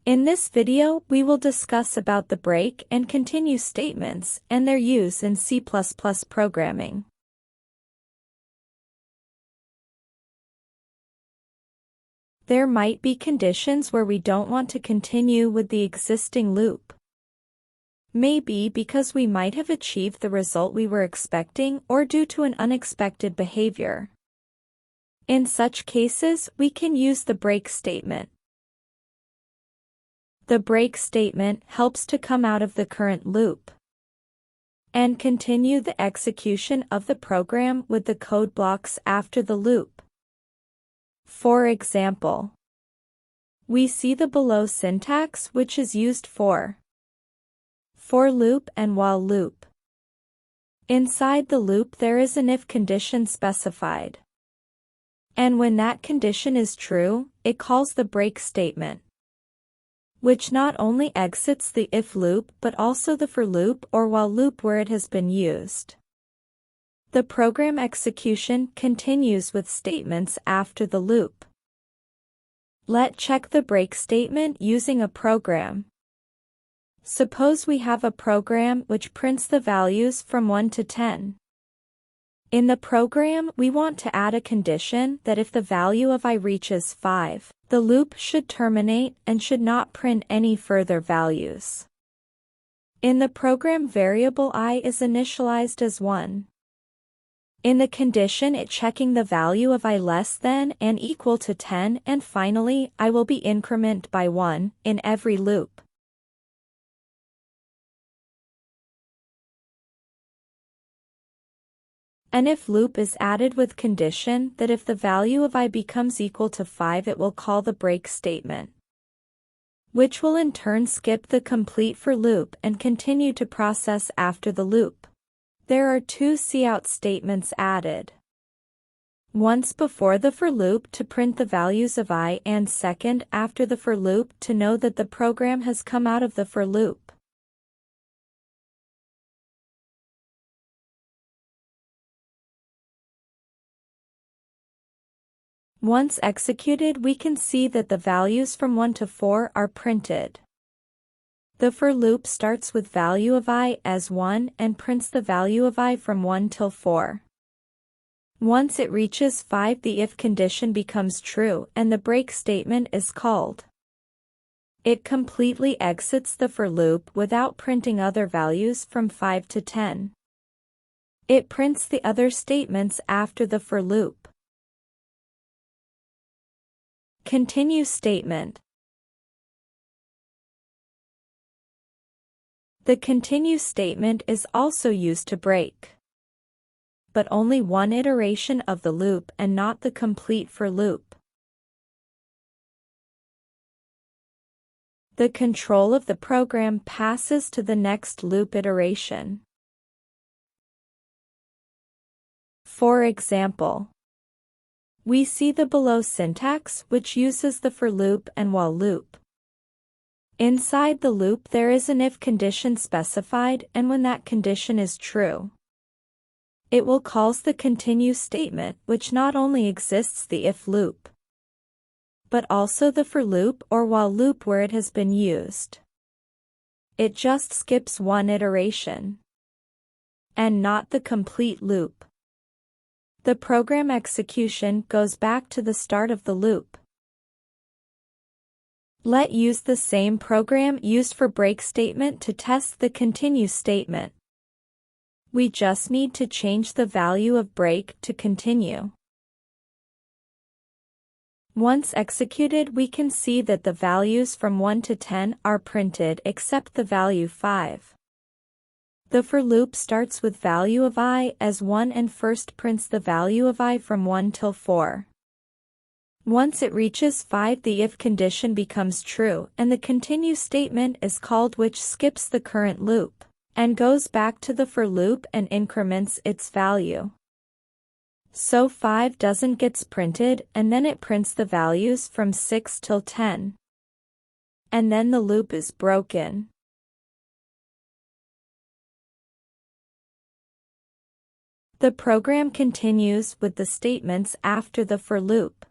In this video, we will discuss about the break and continue statements and their use in C++ programming. There might be conditions where we don't want to continue with the existing loop. Maybe because we might have achieved the result we were expecting or due to an unexpected behavior. In such cases, we can use the break statement. The break statement helps to come out of the current loop and continue the execution of the program with the code blocks after the loop. For example, we see the below syntax, which is used for loop and while loop. Inside the loop there is an if condition specified. And when that condition is true, it calls the break statement, which not only exits the if loop but also the for loop or while loop where it has been used. The program execution continues with statements after the loop. Let's check the break statement using a program. Suppose we have a program which prints the values from 1 to 10. In the program, we want to add a condition that if the value of I reaches 5, the loop should terminate and should not print any further values. In the program, variable I is initialized as 1. In the condition, it checking the value of I less than and equal to 10, and finally, I will be increment by 1 in every loop. An if loop is added with condition that if the value of I becomes equal to 5 it will call the break statement, which will in turn skip the complete for loop and continue to process after the loop. There are two cout statements added. Once before the for loop to print the values of I and second after the for loop to know that the program has come out of the for loop. Once executed, we can see that the values from 1 to 4 are printed. The for loop starts with value of I as 1 and prints the value of I from 1 till 4. Once it reaches 5, the if condition becomes true and the break statement is called. It completely exits the for loop without printing other values from 5 to 10. It prints the other statements after the for loop. Continue statement. The continue statement is also used to break, but only one iteration of the loop and not the complete for loop. The control of the program passes to the next loop iteration. For example, we see the below syntax which uses the for loop and while loop. Inside the loop there is an if condition specified, and when that condition is true, it will calls the continue statement, which not only exists the if loop, but also the for loop or while loop where it has been used. It just skips one iteration, and not the complete loop. The program execution goes back to the start of the loop. Let's use the same program used for break statement to test the continue statement. We just need to change the value of break to continue. Once executed, we can see that the values from 1 to 10 are printed except the value 5. The for loop starts with value of I as 1 and first prints the value of I from 1 till 4. Once it reaches 5, the if condition becomes true and the continue statement is called, which skips the current loop and goes back to the for loop and increments its value. So 5 doesn't gets printed, and then it prints the values from 6 till 10. And then the loop is broken. The program continues with the statements after the for loop.